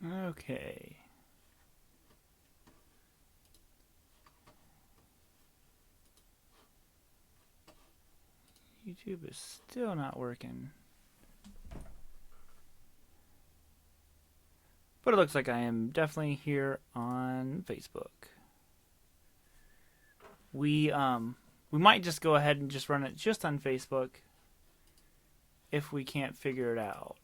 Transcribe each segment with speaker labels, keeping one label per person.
Speaker 1: Okay. YouTube is still not working. But it looks like I am definitely here on Facebook. We might just go ahead and just run it just on Facebook if we can't figure it out.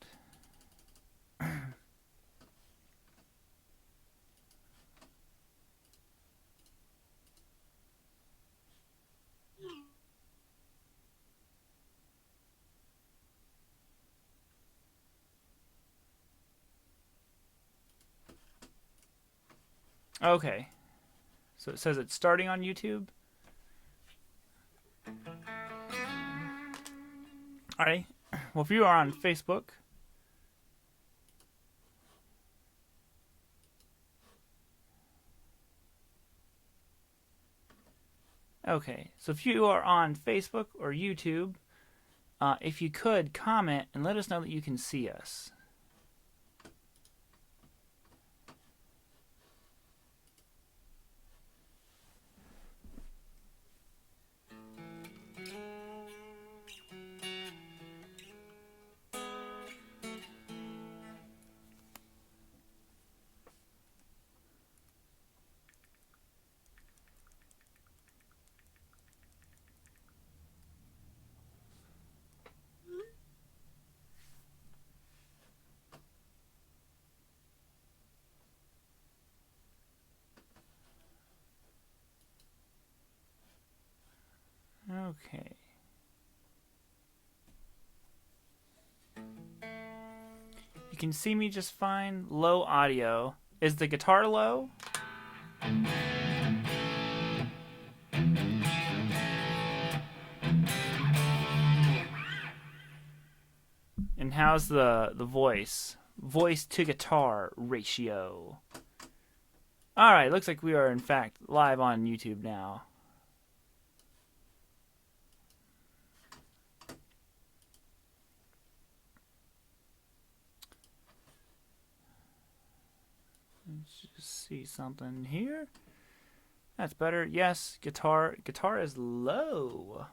Speaker 1: Okay. So it says it's starting on YouTube. Alright. Well, if you are on Facebook, okay. So if you are on Facebook or YouTube, if you could comment and let us know that you can see us. Okay. You can see me just fine. Low audio. Is the guitar low? And how's the voice? Voice to guitar ratio. Alright, looks like we are in fact live on YouTube now. Let's just see something here. That's better. Yes, guitar is low.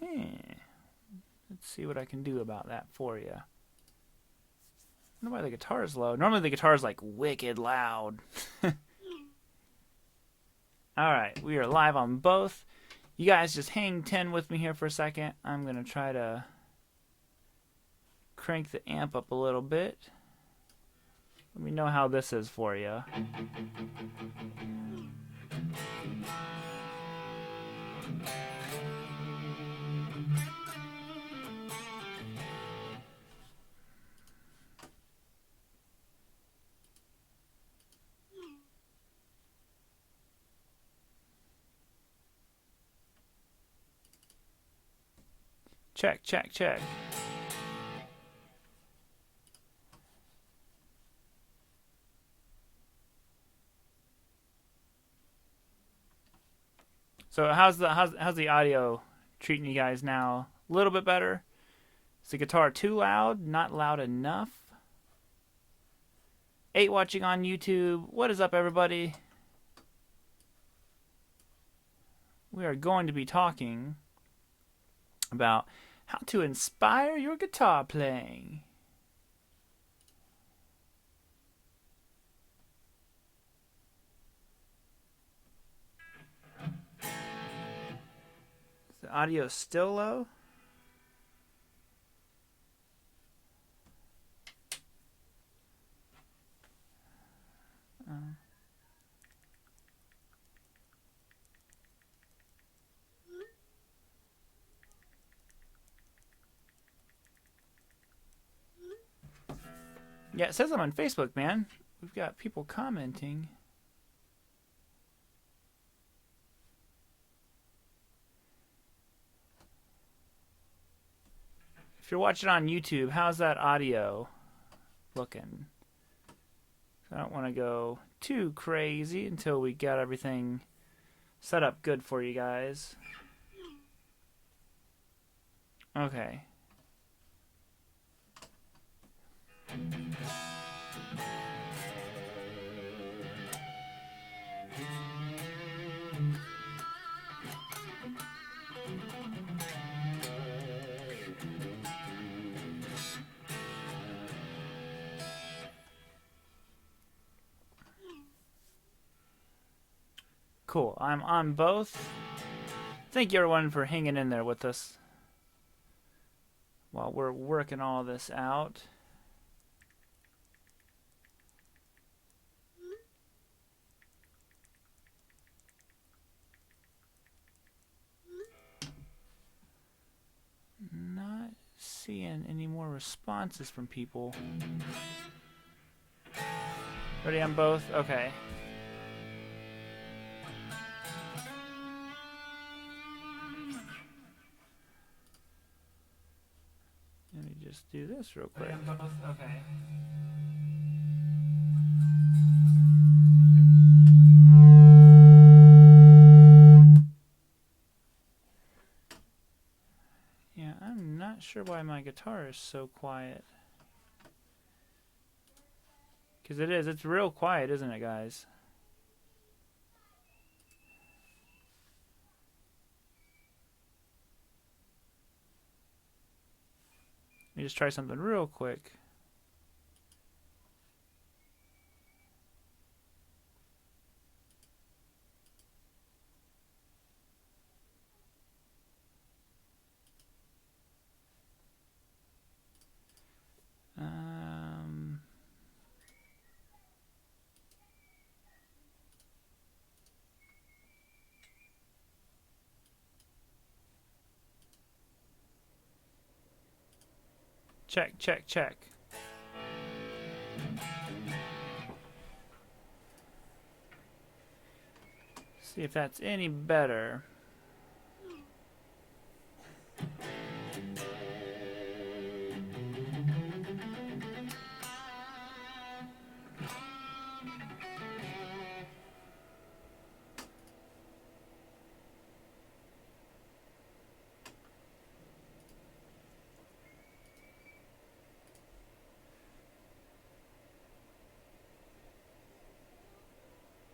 Speaker 1: Let's see what I can do about that for you. I wonder why the guitar is low. Normally the guitar is like wicked loud. Alright, we are live on both. You guys just hang 10 with me here for a second. I'm going to try to crank the amp up a little bit. Let me know how this is for you. Check, check, check. So how's the audio treating you guys now? A little bit better? Is the guitar too loud? Not loud enough? 8 watching on YouTube. What is up, everybody? We are going to be talking about how to inspire your guitar playing. Is the audio still low? Yeah, it says I'm on Facebook, man. We've got people commenting. If you're watching on YouTube, how's that audio looking? I don't want to go too crazy until we got everything set up good for you guys. Okay. Cool. I'm on both. Thank you everyone for hanging in there with us while we're working all this out. Not seeing any more responses from people. Ready on both? Okay. Let me just do this real quick. Ready on both? Okay. Yeah, I'm not sure why my guitar is so quiet. Because it is. It's real quiet, isn't it, guys? Let me just try something real quick. Check, check, check. See if that's any better.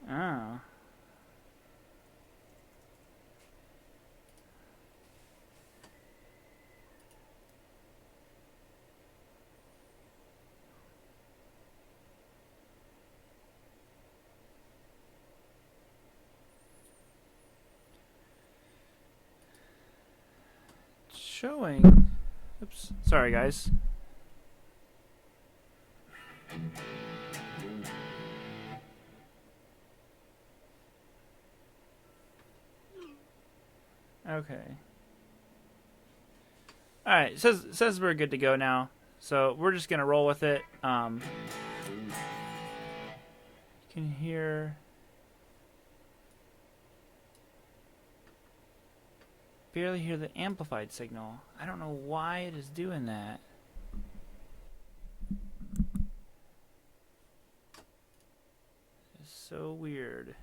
Speaker 1: Oh. Showing. Oops. Sorry, guys. Okay. Alright, says we're good to go now. So we're just gonna roll with it. You can hear barely hear the amplified signal. I don't know why it is doing that. It's so weird.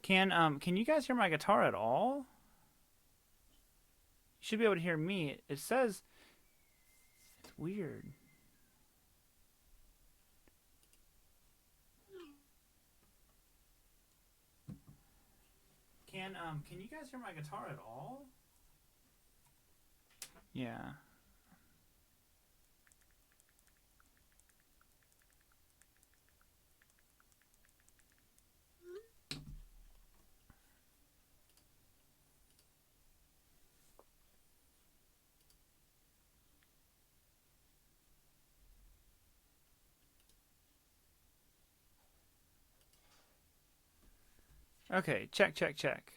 Speaker 1: Can you guys hear my guitar at all? should be able to hear me. It says it's weird. Can you guys hear my guitar at all? Yeah. Okay, check, check, check.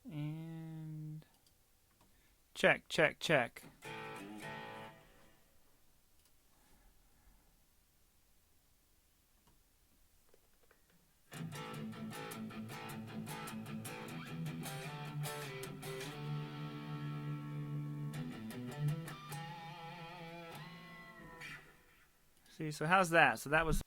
Speaker 1: And check, check, check. See, so how's that? So that was.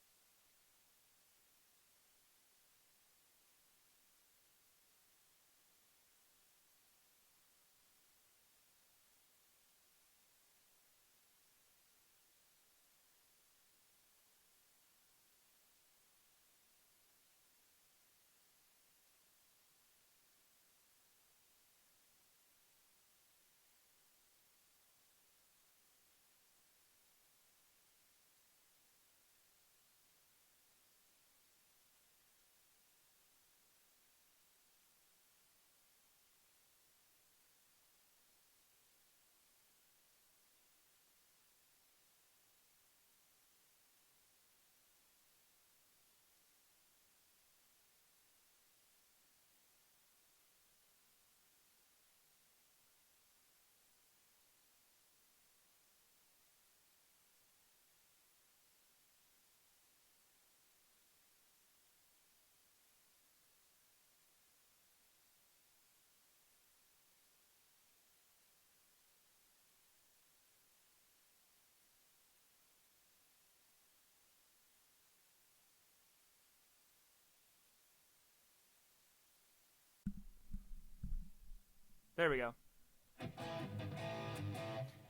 Speaker 1: There we go.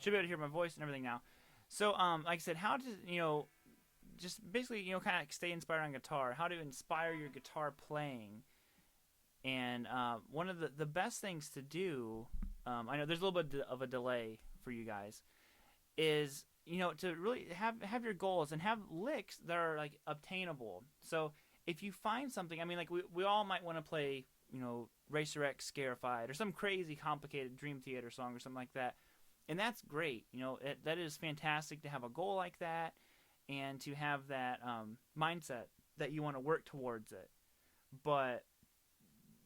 Speaker 1: Should be able to hear my voice and everything now. So, like I said, how to, just basically, kind of stay inspired on guitar. How to inspire your guitar playing. And one of the best things to do, I know there's a little bit of a delay for you guys, is to really have your goals and have licks that are like obtainable. So if you find something, I mean, like we all might want to play, Racer X Scarified or some crazy complicated Dream Theater song or something like that, and that's great. That is fantastic to have a goal like that and to have that mindset that you want to work towards it. But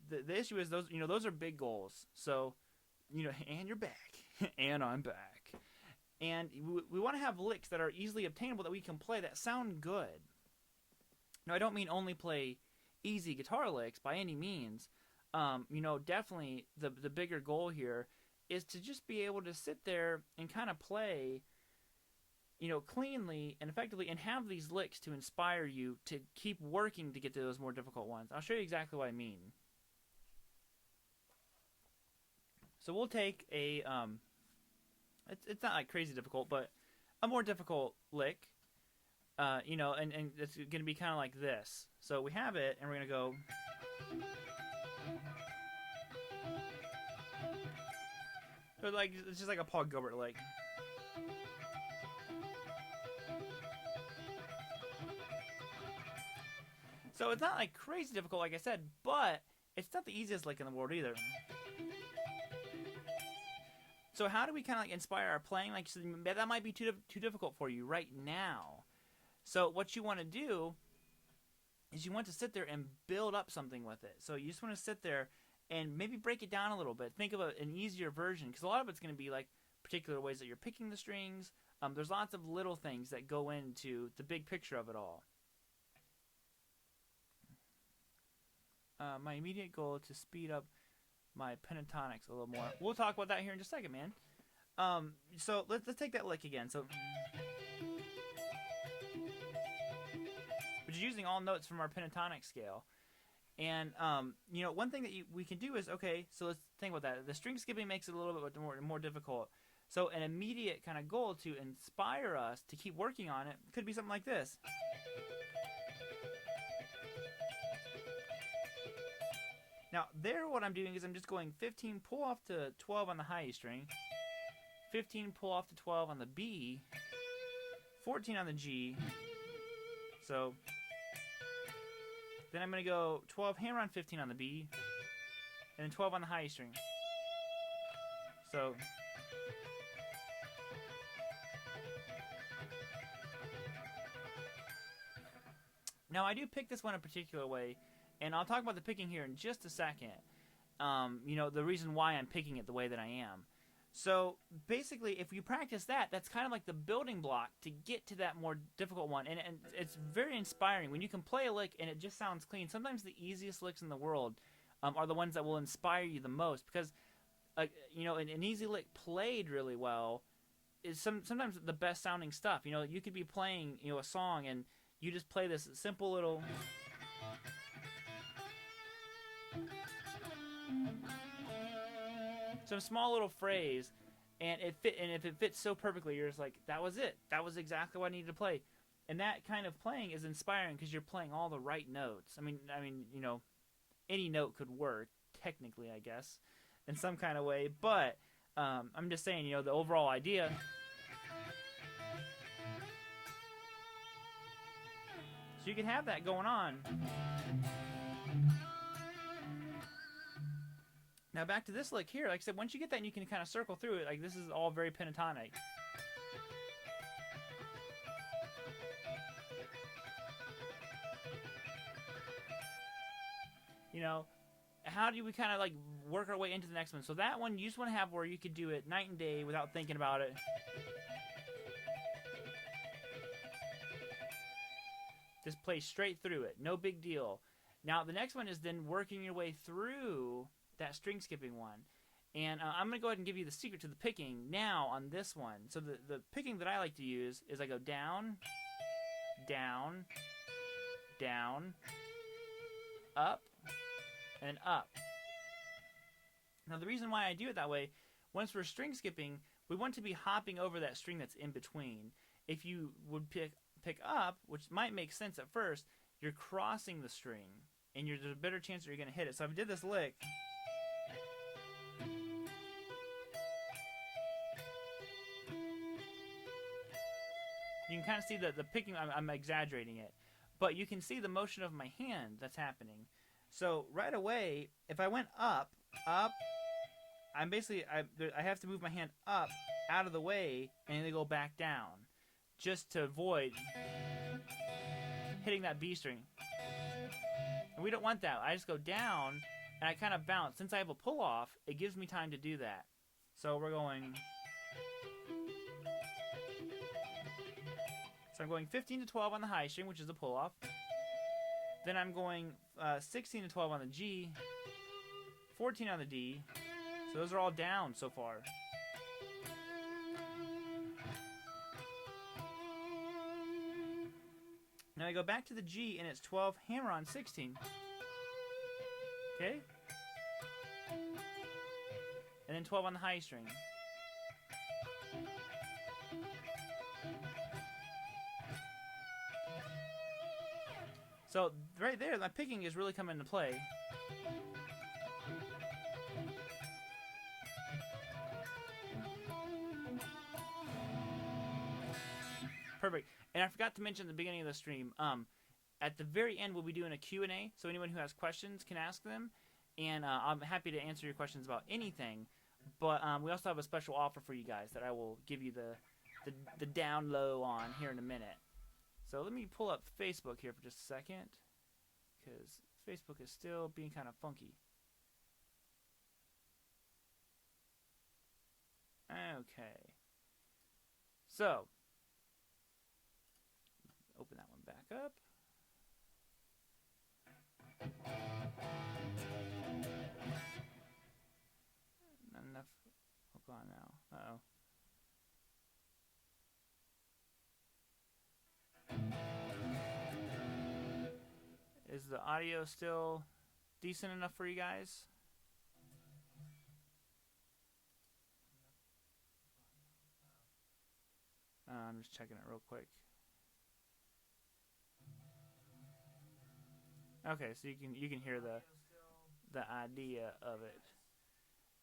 Speaker 1: the issue is those are big goals. So and you're back, and I'm back, and we want to have licks that are easily obtainable that we can play that sound good. Now I don't mean only play easy guitar licks by any means. Definitely the bigger goal here is to just be able to sit there and kind of play, cleanly and effectively, and have these licks to inspire you to keep working to get to those more difficult ones. I'll show you exactly what I mean. So we'll take a, it's not like crazy difficult, but a more difficult lick, and it's going to be kind of like this. So we have it, and we're going to go. So like it's just like a Paul Gilbert lick. So it's not like crazy difficult, like I said, but it's not the easiest lick in the world either. So how do we kind of like inspire our playing? Like so that might be too difficult for you right now. So what you want to do is you want to sit there and build up something with it. So you just want to sit there and maybe break it down a little bit. Think of an easier version, because a lot of it's going to be like particular ways that you're picking the strings. There's lots of little things that go into the big picture of it all. my immediate goal is to speed up my pentatonics a little more. We'll talk about that here in just a second, man. So let's take that lick again. So, which is using all notes from our pentatonic scale. And you know, one thing that we can do is, okay, so let's think about that. The string skipping makes it a little bit more difficult. So an immediate kind of goal to inspire us to keep working on it could be something like this. Now there, what I'm doing is I'm just going 15 pull off to 12 on the high E string, 15 pull off to 12 on the B, 14 on the G. So then I'm going to go 12 hammer on 15 on the B, and then 12 on the high E string. So now I do pick this one a particular way, and I'll talk about the picking here in just a second. You know, the reason why I'm picking it the way that I am. So basically, if you practice that, that's kind of like the building block to get to that more difficult one. And it's very inspiring when you can play a lick and it just sounds clean. Sometimes the easiest licks in the world are the ones that will inspire you the most, because you know, an easy lick played really well is sometimes the best sounding stuff. You know, you could be playing, you know, a song and you just play this simple little some small little phrase, and if it fits so perfectly, you're just like, that was it. That was exactly what I needed to play. And that kind of playing is inspiring because you're playing all the right notes. I mean, you know, any note could work technically, I guess, in some kind of way. But I'm just saying, you know, the overall idea. So you can have that going on. Now back to this lick here. Like I said, once you get that and you can kind of circle through it, like this is all very pentatonic. You know, how do we kind of like work our way into the next one? So that one you just want to have where you could do it night and day without thinking about it. Just play straight through it. No big deal. Now the next one is then working your way through that string skipping one. And I'm going to go ahead and give you the secret to the picking now on this one. So the picking that I like to use is I go down, down, down, up, and up. Now the reason why I do it that way, once we're string skipping, we want to be hopping over that string that's in between. If you would pick up, which might make sense at first, you're crossing the string, and there's a better chance that you're going to hit it. So if I did this lick, you can kind of see the picking. I'm exaggerating it, but you can see the motion of my hand that's happening. So right away, if I went up, I'm basically I have to move my hand up out of the way and then go back down, just to avoid hitting that B string. And we don't want that. I just go down and I kind of bounce. Since I have a pull off, it gives me time to do that. So we're going. So I'm going 15 to 12 on the high string, which is the pull off. Then I'm going 16 to 12 on the G, 14 on the D. So those are all down so far. Now I go back to the G and it's 12 hammer on 16. Okay? And then 12 on the high string. So right there, my picking is really coming into play. Perfect. And I forgot to mention at the beginning of the stream, at the very end we'll be doing a Q&A, so anyone who has questions can ask them, and I'm happy to answer your questions about anything. But we also have a special offer for you guys that I will give you the down low on here in a minute. So let me pull up Facebook here for just a second, because Facebook is still being kind of funky. Okay. So, open that one back up. Is the audio still decent enough for you guys? I'm just checking it real quick. Okay, so you can hear the idea of it.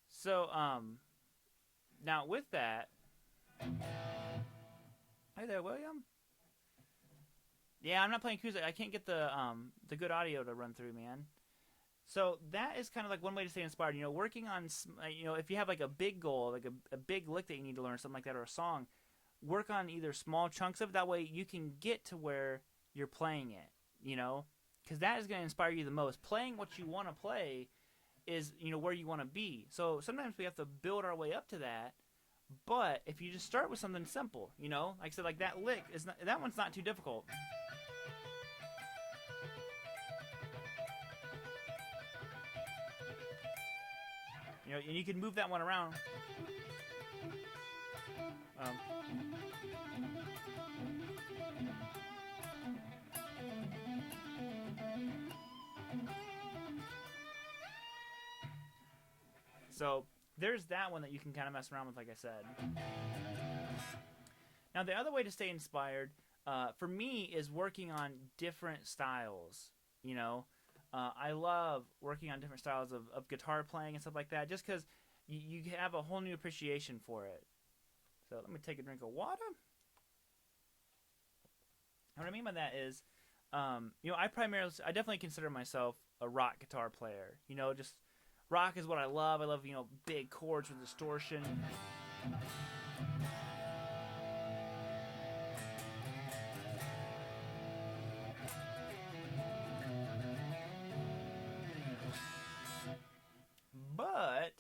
Speaker 1: So now with that, hey there, William. Yeah, I'm not playing acoustic. I can't get the good audio to run through, man. So that is kind of like one way to stay inspired. You know, working on, you know, if you have like a big goal, like a big lick that you need to learn, something like that, or a song, work on either small chunks of it. That way you can get to where you're playing it, you know, because that is going to inspire you the most. Playing what you want to play is, you know, where you want to be. So sometimes we have to build our way up to that. But if you just start with something simple, you know, like I said, like that lick is not, that one's not too difficult. You know, and you can move that one around. Um, so there's that one that you can kind of mess around with, like I said. Now, the other way to stay inspired, for me, is working on different styles. You know, I love working on different styles of guitar playing and stuff like that, just because you have a whole new appreciation for it. So let me take a drink of water. And what I mean by that is, you know, I definitely consider myself a rock guitar player. You know, just rock is what I love. I love, you know, big chords with distortion. But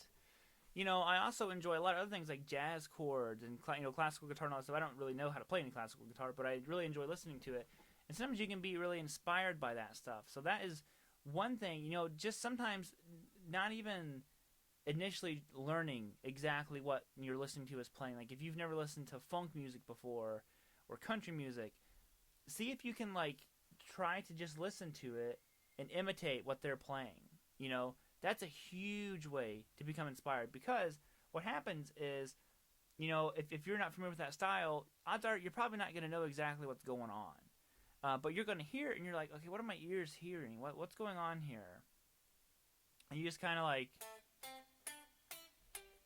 Speaker 1: you know, I also enjoy a lot of other things like jazz chords and you know, classical guitar and all that stuff. I don't really know how to play any classical guitar, but I really enjoy listening to it. And sometimes you can be really inspired by that stuff. So that is one thing, you know, just sometimes not even initially learning exactly what you're listening to is playing. Like if you've never listened to funk music before or country music, see if you can like try to just listen to it and imitate what they're playing. You know, that's a huge way to become inspired, because what happens is, you know, if you're not familiar with that style, odds are you're probably not going to know exactly what's going on. But you're going to hear it and you're like, okay, what are my ears hearing? What's going on here? And you just kind of like,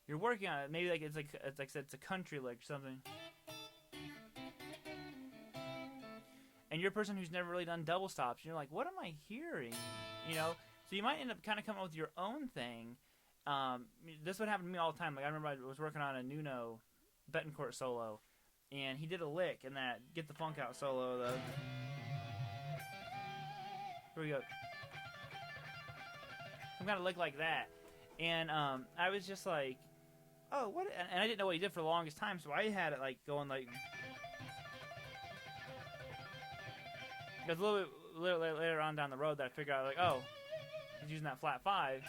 Speaker 1: you're working on it. Maybe like it's like I said, it's a country lick or something. And you're a person who's never really done double stops. And you're like, what am I hearing? You know? So you might end up kind of coming up with your own thing. This would happen to me all the time. Like I remember I was working on a Nuno Betancourt solo, and he did a lick in that Get the Funk Out solo. Here we go. Some kind of lick like that. And I was just like, oh, what? And I didn't know what he did for the longest time, so I had it like going like. Because a little later on down the road that I figured out, like, oh, he's using that flat 5.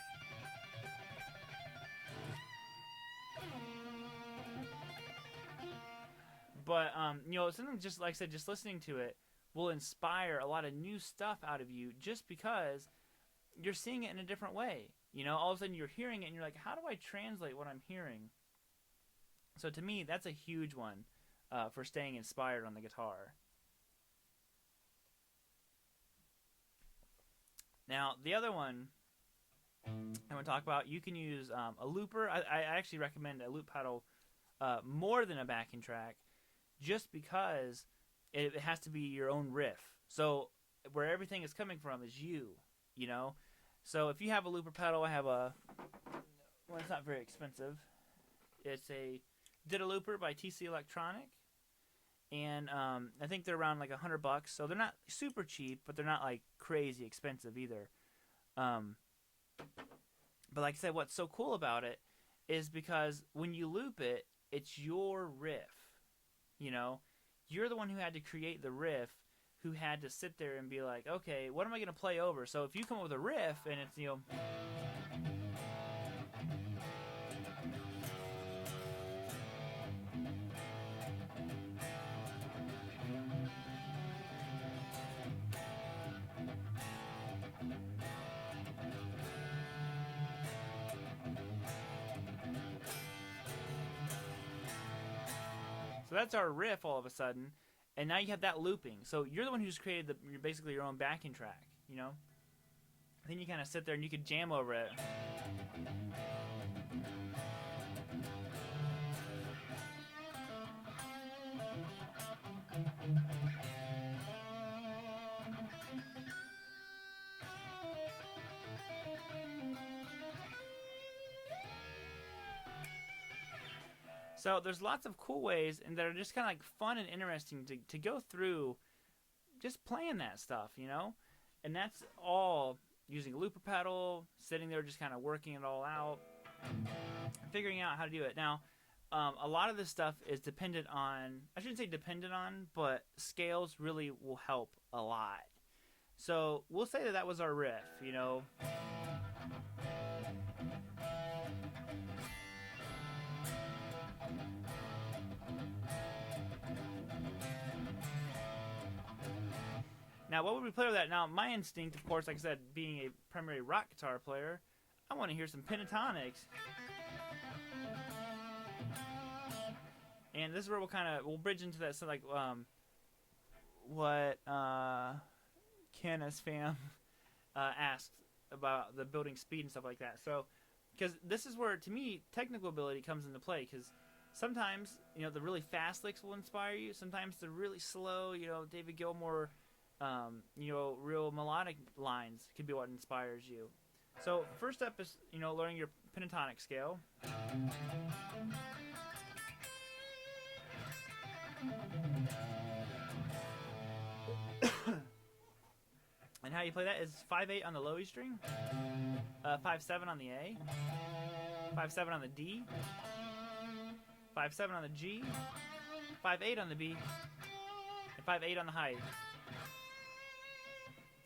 Speaker 1: But, you know, something just, like I said, just listening to it will inspire a lot of new stuff out of you just because you're seeing it in a different way. You know, all of a sudden you're hearing it and you're like, how do I translate what I'm hearing? So to me, that's a huge one for staying inspired on the guitar. Now, the other one I'm going to talk about, you can use a looper. I actually recommend a loop pedal more than a backing track, just because it has to be your own riff. So where everything is coming from is you know? So if you have a looper pedal, I have a, well, it's not very expensive. It's a Looper by TC Electronic. And I think they're around like $100, so they're not super cheap, but they're not like crazy expensive either. But like I said, what's so cool about it is because when you loop it, it's your riff. You know, you're the one who had to create the riff, who had to sit there and be like, okay, what am I going to play over? So if you come up with a riff and it's, you know, So that's our riff all of a sudden, and now you have that looping. So you're the one who's created basically your own backing track, you know? Then you kind of sit there and you could jam over it. So there's lots of cool ways and that are just kind of like fun and interesting to go through just playing that stuff, you know? And that's all using a looper pedal, sitting there just kind of working it all out, figuring out how to do it. Now, a lot of this stuff is dependent on, I shouldn't say dependent on, but scales really will help a lot. So we'll say that was our riff, you know? Now, what would we play with that? Now, my instinct, of course, like I said, being a primary rock guitar player, I want to hear some pentatonics. And this is where we'll bridge into that. So, like, what Canis fam asked about the building speed and stuff like that. So, because this is where, to me, technical ability comes into play. Because sometimes, you know, the really fast licks will inspire you. Sometimes the really slow, you know, David Gilmour, you know, real melodic lines could be what inspires you. So first up is, you know, learning your pentatonic scale. And how you play that is 5/8 on the low E string, 5/7 on the A, 5/7 on the D, 5/7 on the G, 5/8 on the B, and 5/8 on the high.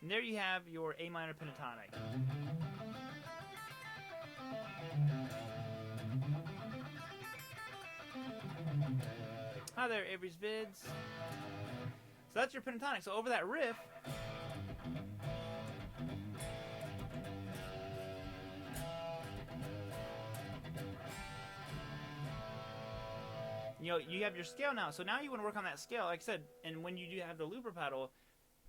Speaker 1: And there you have your A minor pentatonic. Hi there, Avery's Vids. So that's your pentatonic. So over that riff, you know, you have your scale now. So now you want to work on that scale, like I said, and when you do have the looper pedal,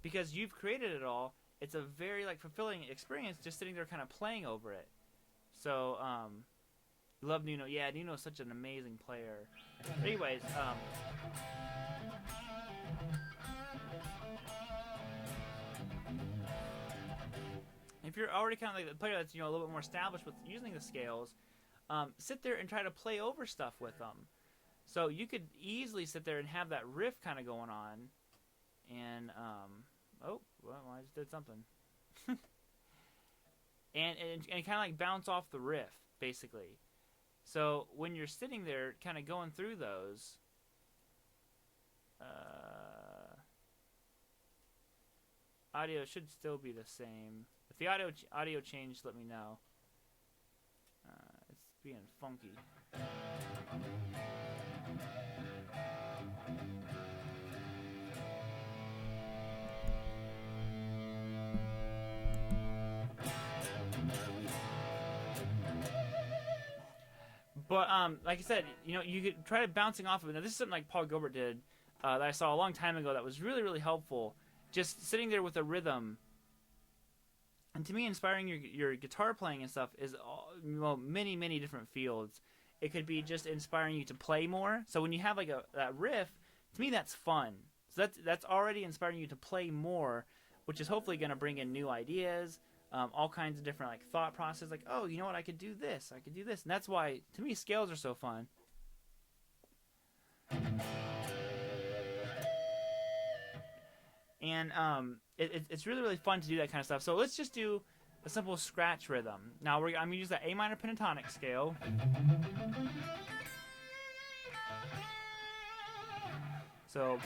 Speaker 1: because you've created it all, it's a very like fulfilling experience just sitting there kind of playing over it. So, love Nuno. Yeah, Nuno's such an amazing player. But anyways, if you're already kind of like the player that's, you know, a little bit more established with using the scales, sit there and try to play over stuff with them. So you could easily sit there and have that riff kind of going on. And, oh, well, I just did something. and kind of like bounce off the riff, basically. So when you're sitting there kind of going through those, audio should still be the same. If the audio changed, let me know. It's being funky. But like I said, you know, you could try to bouncing off of it. Now this is something like Paul Gilbert did that I saw a long time ago that was really, really helpful. Just sitting there with a rhythm. And to me, inspiring your guitar playing and stuff is many, many different fields. It could be just inspiring you to play more. So when you have like that riff, to me that's fun. So that's already inspiring you to play more, which is hopefully going to bring in new ideas, all kinds of different like thought process. Like, oh, you know what? I could do this. I could do this. And that's why, to me, scales are so fun. And it's really, really fun to do that kind of stuff. So let's just do a simple scratch rhythm. Now I'm going to use that A minor pentatonic scale. So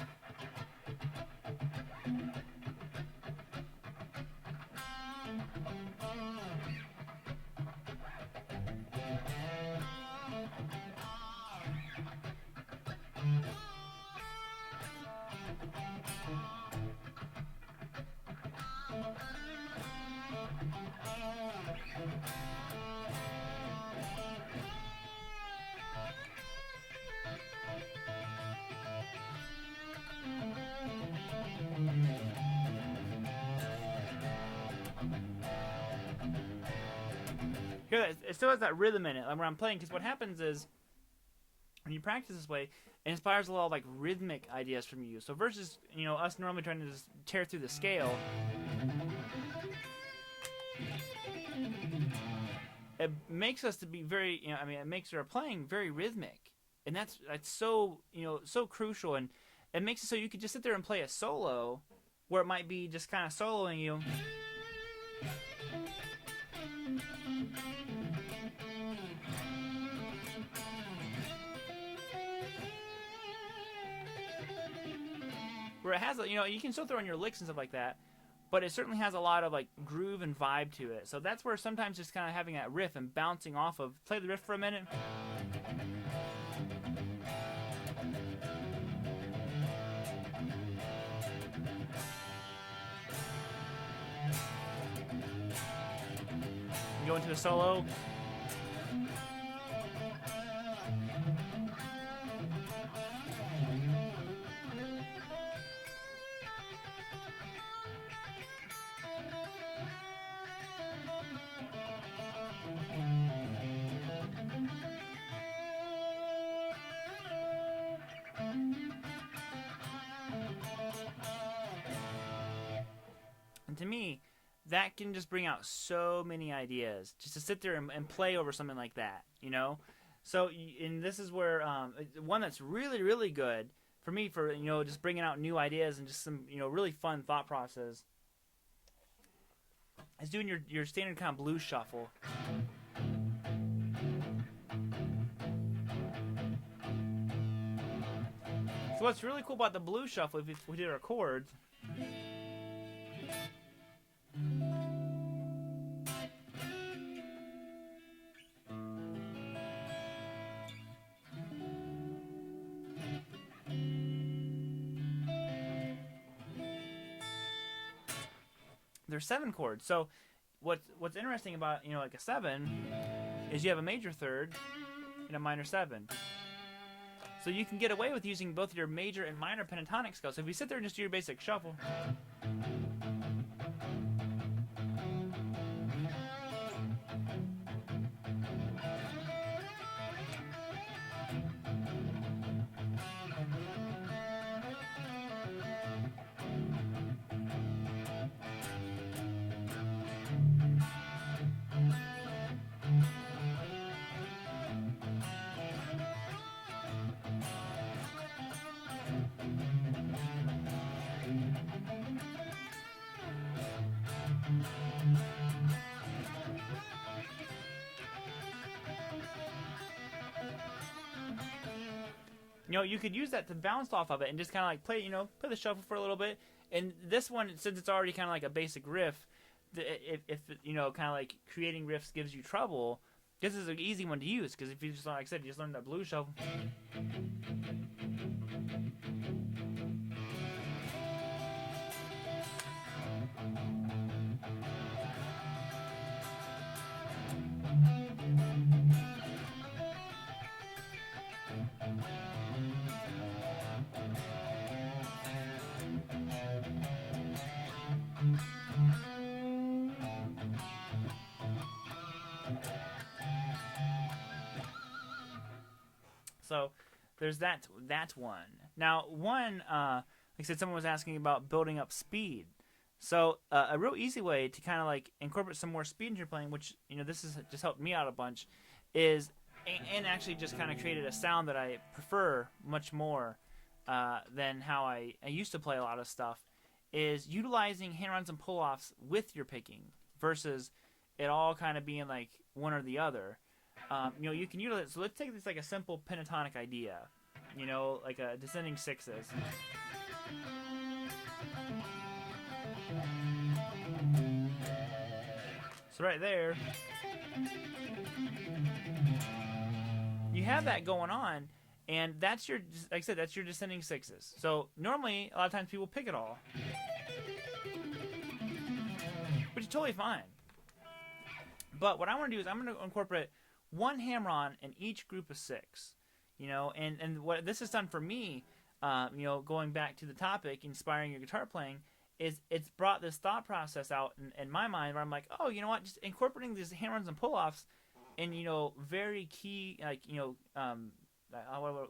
Speaker 1: Here, it still has that rhythm in it, like when I'm playing. Because what happens is, when you practice this way, it inspires a lot of like rhythmic ideas from you. So versus us normally trying to just tear through the scale, it makes us to be very it makes our playing very rhythmic, and that's so so crucial, and it makes it so you could just sit there and play a solo, where it might be just kind of soloing you. Where it has, you can still throw in your licks and stuff like that, but it certainly has a lot of like groove and vibe to it. So that's where sometimes just kind of having that riff and bouncing off of. Play the riff for a minute. Go into a solo. And to me, that can just bring out so many ideas, just to sit there and play over something like that, So, and this is where one that's really, really good for me for just bringing out new ideas and just some really fun thought process is doing your standard kind of blues shuffle. So what's really cool about the blues shuffle, if we did our chords, there's 7 chords. So what's interesting about like a 7 is you have a major third and a minor 7. So you can get away with using both your major and minor pentatonic scales. So if you sit there and just do your basic shuffle, you could use that to bounce off of it and just kind of like play the shuffle for a little bit. And this one, since it's already kind of like a basic riff, if kind of like creating riffs gives you trouble, this is an easy one to use, because if you just, like I said, you just learn that blues shuffle. So there's that one. Now, like I said, someone was asking about building up speed. So a real easy way to kind of like incorporate some more speed into your playing, which this has just helped me out a bunch, is and actually just kind of created a sound that I prefer much more than how I used to play a lot of stuff, is utilizing hand-runs and pull-offs with your picking versus it all kind of being like one or the other. You can utilize it. So let's take this like a simple pentatonic idea, like a descending sixes. So right there, you have that going on, and that's your, like I said, that's your descending sixes. So normally, a lot of times people pick it all, which is totally fine. But what I want to do is I'm going to incorporate one hammer-on in each group of 6, and what this has done for me, going back to the topic, inspiring your guitar playing, is it's brought this thought process out in my mind where I'm like, oh, you know what, just incorporating these hammer-ons and pull-offs and very key, like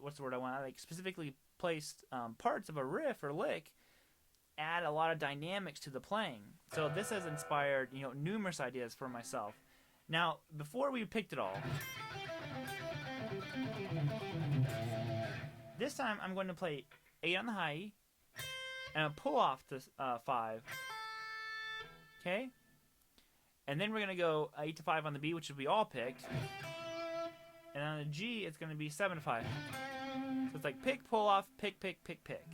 Speaker 1: what's the word I want? Like specifically placed parts of a riff or lick add a lot of dynamics to the playing. So this has inspired numerous ideas for myself. Now, before we picked it all, this time I'm going to play 8 on the high E and I'll pull off the 5. Okay? And then we're going to go 8 to 5 on the B, which we all picked. And on the G, it's going to be 7 to 5. So it's like pick, pull off, pick, pick, pick, pick.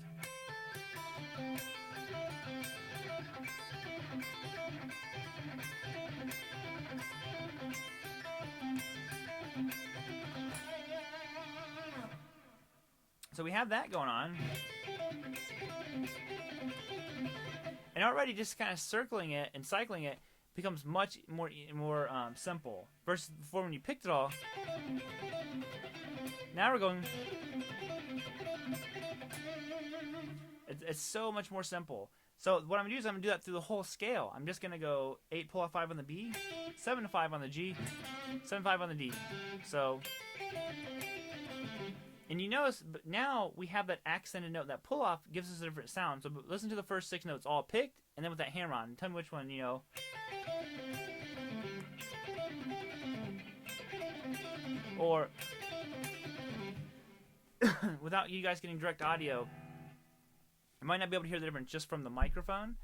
Speaker 1: So we have that going on. And already just kind of circling it and cycling it becomes much more simple. Versus before when you picked it all. Now we're going... It's so much more simple. So what I'm going to do is I'm going to do that through the whole scale. I'm just going to go 8 pull off 5 on the B, 7 to 5 on the G, 7 5 on the D. So... And you notice, but now we have that accented note. That pull-off gives us a different sound. So listen to the first 6 notes all picked, and then with that hammer on. Tell me which one, Or, without you guys getting direct audio, you might not be able to hear the difference just from the microphone.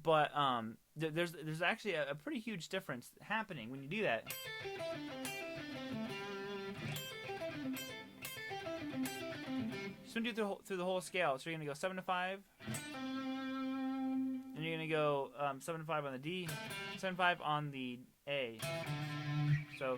Speaker 1: But there's actually a pretty huge difference happening when you do that. So you're going to do through the whole scale. So you're going to go 7 to 5. And you're going to go 7 to 5 on the D. 7 to 5 on the A. So...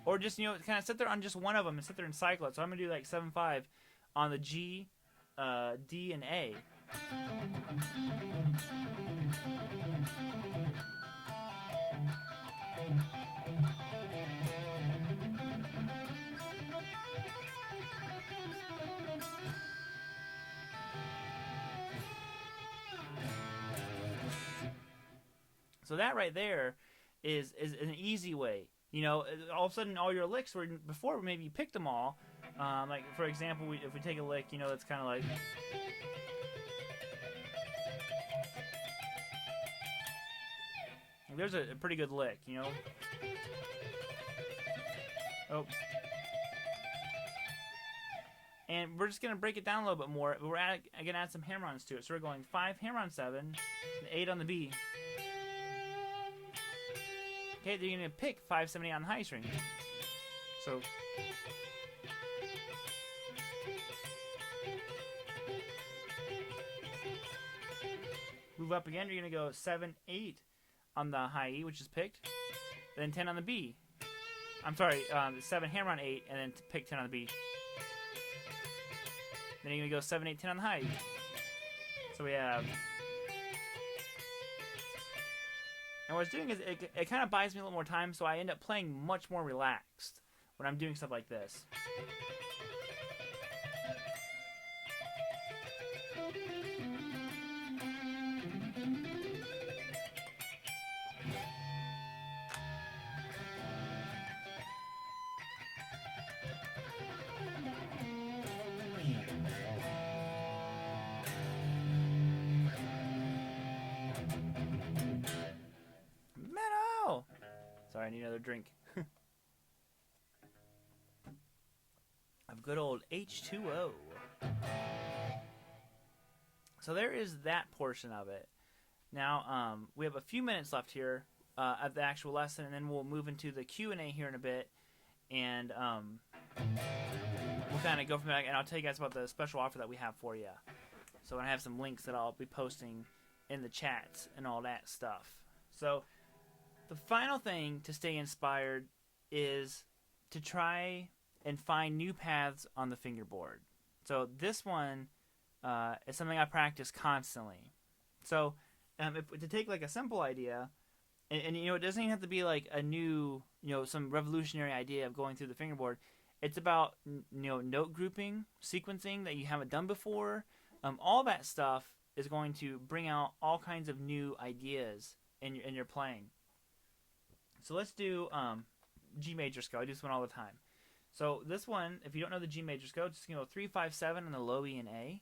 Speaker 1: Or just, kind of sit there on just one of them and sit there and cycle it. So I'm going to do like 7 5 on the G, D, and A. So that right there is an easy way. All of a sudden all your licks were before maybe you picked them all. Like for example, if we take a lick, that's kind of like. There's a pretty good lick, Oh. And we're just going to break it down a little bit more. We're going to add some hammer-ons to it. So we're going 5 hammer-on 7, and 8 on the B. Okay, then you're going to pick 5, 7, 8 on the high string. So... Move up again, you're going to go 7, 8 on the high E, which is picked. Then 10 on the B. I'm sorry, 7 hammer on 8, and then pick 10 on the B. Then you're going to go 7, 8, 10 on the high E. So we have... And what it's doing is it kind of buys me a little more time, so I end up playing much more relaxed when I'm doing stuff like this. Sorry, I need another drink. Of good old H2O. So there is that portion of it. Now, we have a few minutes left here of the actual lesson, and then we'll move into the Q&A here in a bit. And we'll kind of go from there, and I'll tell you guys about the special offer that we have for you. So I have some links that I'll be posting in the chats and all that stuff. So... The final thing to stay inspired is to try and find new paths on the fingerboard. So this one is something I practice constantly. So to take like a simple idea, and it doesn't even have to be like a new, some revolutionary idea of going through the fingerboard. It's about note grouping, sequencing that you haven't done before. All that stuff is going to bring out all kinds of new ideas in your playing. So let's do G major scale. I do this one all the time. So this one, if you don't know the G major scale, just go 3, 5, 7 on the low E and A.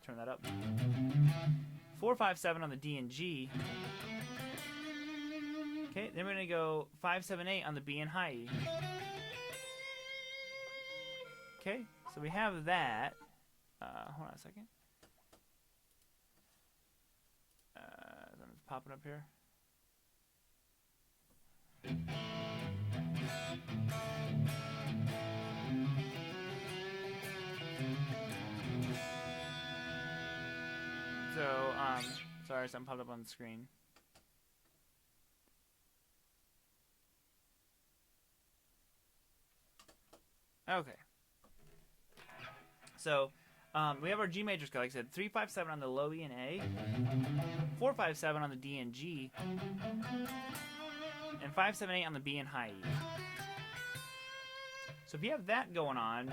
Speaker 1: Turn that up. 4, 5, 7 on the D and G. Okay, then we're gonna go 5, 7, 8 on the B and high E. Okay, so we have that. Hold on a second. It's popping up here. So, sorry, something popped up on the screen. Okay. So, we have our G major scale. Like I said, 3, 5, 7 on the low E and A, 4, 5, 7 on the D and G, and 5, 7, 8 on the B and high E. So if you have that going on,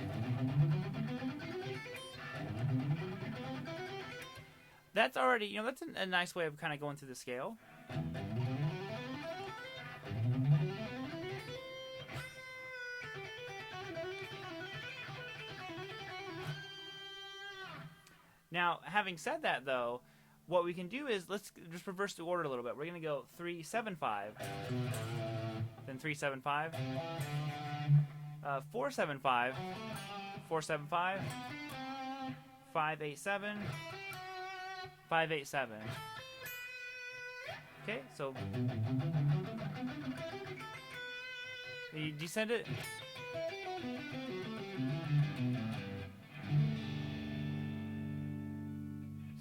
Speaker 1: that's already, that's a nice way of kind of going through the scale. Now, having said that, though, what we can do is let's just reverse the order a little bit. We're going to go 3, 7, 5, then 3, 7, 5, 4, 7, 5, 4, 7, 5, 5, 8, 7, 5, 8, 7. Okay, so you descend it.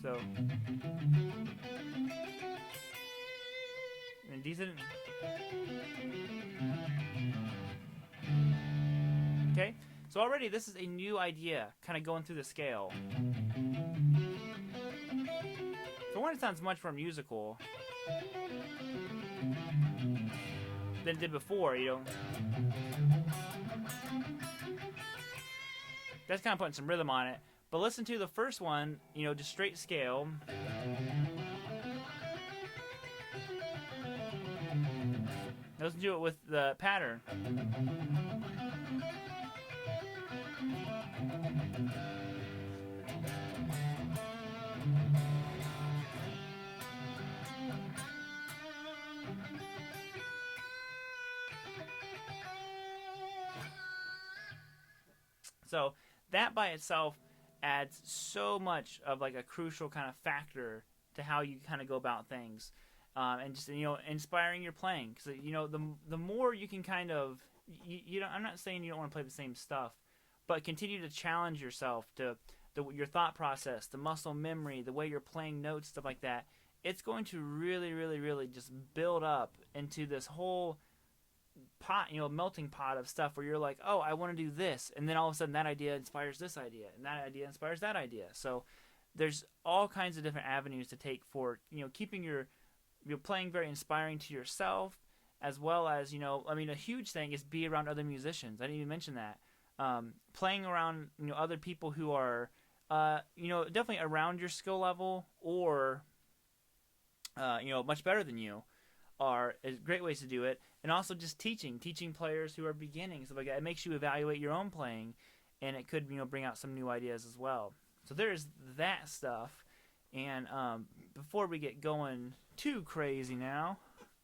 Speaker 1: So, and decent. Okay, so already this is a new idea, kind of going through the scale. For one, it sounds much more musical than it did before, That's kind of putting some rhythm on it. But listen to the first one, just straight scale. Listen to it with the pattern. So that by itself adds so much of like a crucial kind of factor to how you kind of go about things, and just inspiring your playing. Because the more you can kind of I'm not saying you don't want to play the same stuff, but continue to challenge yourself to your thought process, the muscle memory, the way you're playing notes, stuff like that. It's going to really, really, really just build up into this whole pot, melting pot of stuff where you're like, oh, I want to do this, and then all of a sudden that idea inspires this idea, and that idea inspires that idea. So there's all kinds of different avenues to take for keeping your playing very inspiring to yourself, as well as a huge thing is be around other musicians. I didn't even mention that. Playing around other people who are definitely around your skill level or much better than you are great ways to do it. And also just teaching players who are beginning, stuff like that. It makes you evaluate your own playing, and it could bring out some new ideas as well. So there's that stuff. And before we get going too crazy now,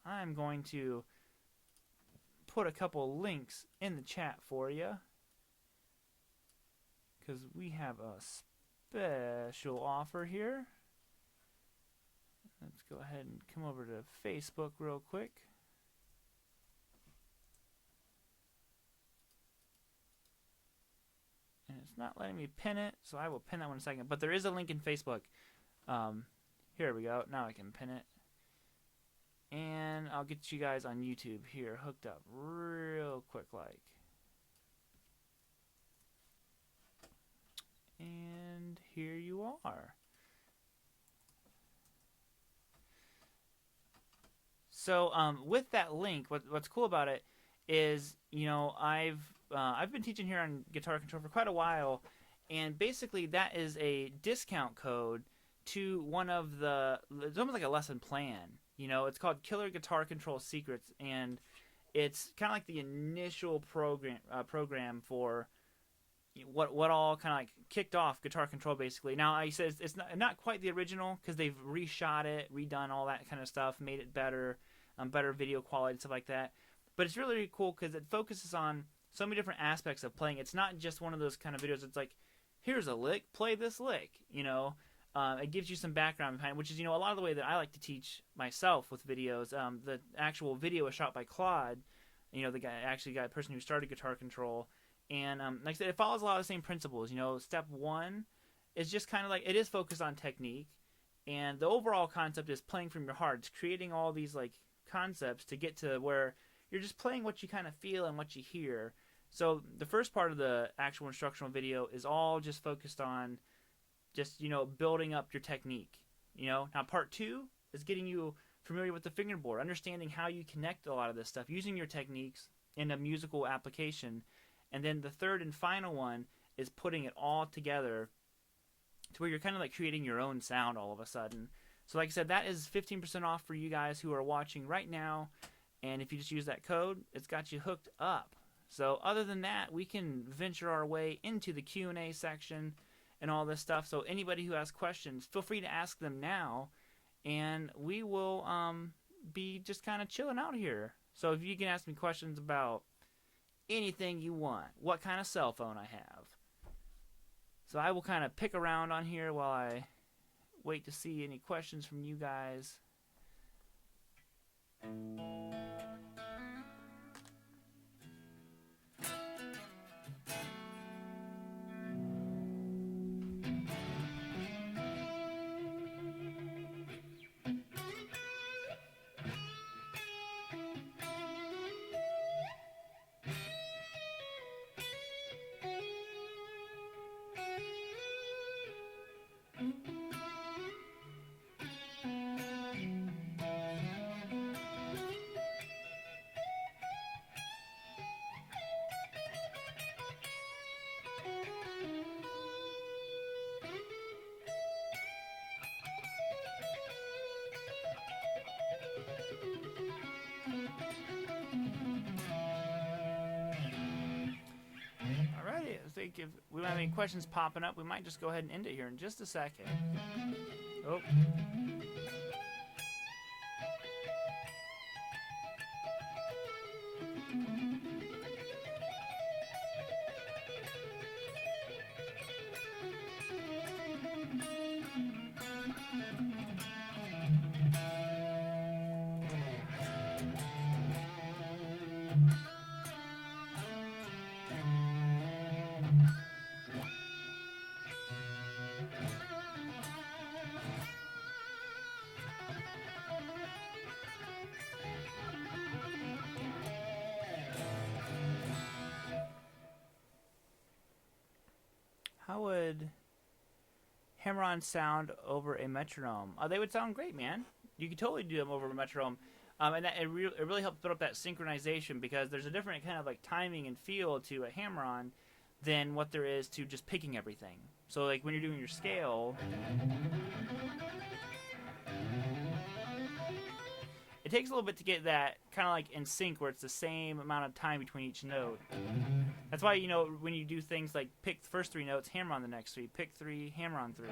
Speaker 1: I'm going to put a couple links in the chat for you, because we have a special offer here. Let's go ahead and come over to Facebook real quick. And it's not letting me pin it, so I will pin that one in a second. But there is a link in Facebook. Here we go. Now I can pin it. And I'll get you guys on YouTube here hooked up real quick like. And here you are. So with that link, what's cool about it is, I've I've been teaching here on guitar control for quite a while, and basically that is a discount code to one of the. It's almost like a lesson plan. You know, it's called Killer Guitar Control Secrets, and it's kind of like the initial program for what all kind of like kicked off guitar control basically. Now I said it's not quite the original because they've reshot it, redone all that kind of stuff, made it better, better video quality, stuff like that. But it's really, really cool because it focuses on so many different aspects of playing. It's not just one of those kind of videos. It's like, here's a lick, play this lick. You know, it gives you some background behind, which is, you know, a lot of the way that I like to teach myself with videos. The actual video is shot by Claude, you know, the person who started guitar control. And like I said, it follows a lot of the same principles. You know, step one is just kind of like, it is focused on technique. And the overall concept is playing from your heart. It's creating all these like concepts to get to where you're just playing what you kind of feel and what you hear. So the first part of the actual instructional video is all just focused on just, you know, building up your technique. You know, now part two is getting you familiar with the fingerboard, understanding how you connect a lot of this stuff, using your techniques in a musical application. And then the third and final one is putting it all together to where you're kind of like creating your own sound all of a sudden. So like I said, that is 15% off for you guys who are watching right now. And if you just use that code, it's got you hooked up. So other than that, we can venture our way into the Q&A section and all this stuff. So anybody who has questions, feel free to ask them now. And we will be just kind of chilling out here. So if you can ask me questions about anything you want, what kind of cell phone I have. So I will kind of pick around on here while I wait to see any questions from you guys. I think if we don't have any questions popping up, we might just go ahead and end it here in just a second. Oh. How would hammer-on sound over a metronome? They would sound great, man. You could totally do them over a metronome. And it really helps build up that synchronization because there's a different kind of like timing and feel to a hammer-on than what there is to just picking everything. So like when you're doing your scale, it takes a little bit to get that kind of like in sync where it's the same amount of time between each note. That's why, you know, when you do things like pick the first three notes, hammer on the next three, pick three, hammer on three.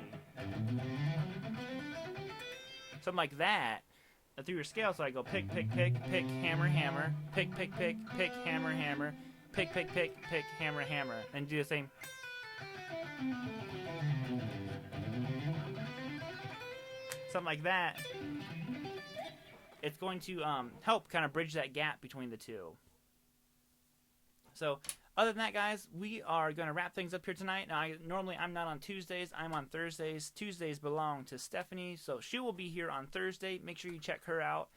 Speaker 1: Something like that through your scale. So I go pick, pick, pick, pick, hammer, hammer, pick, pick, pick, pick, hammer, hammer, pick, pick, pick, pick, hammer, hammer. And do the same. Something like that. It's going to help kind of bridge that gap between the two. So other than that, guys, we are going to wrap things up here tonight. Now, normally I'm not on Tuesdays. I'm on Thursdays. Tuesdays belong to Stephanie, so she will be here on Thursday. Make sure you check her out.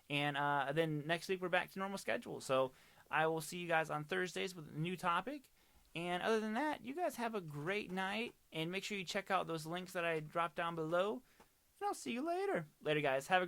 Speaker 1: And then next week we're back to normal schedule. So I will see you guys on Thursdays with a new topic. And other than that, you guys have a great night. And make sure you check out those links that I dropped down below. And I'll see you later. Later, guys. Have a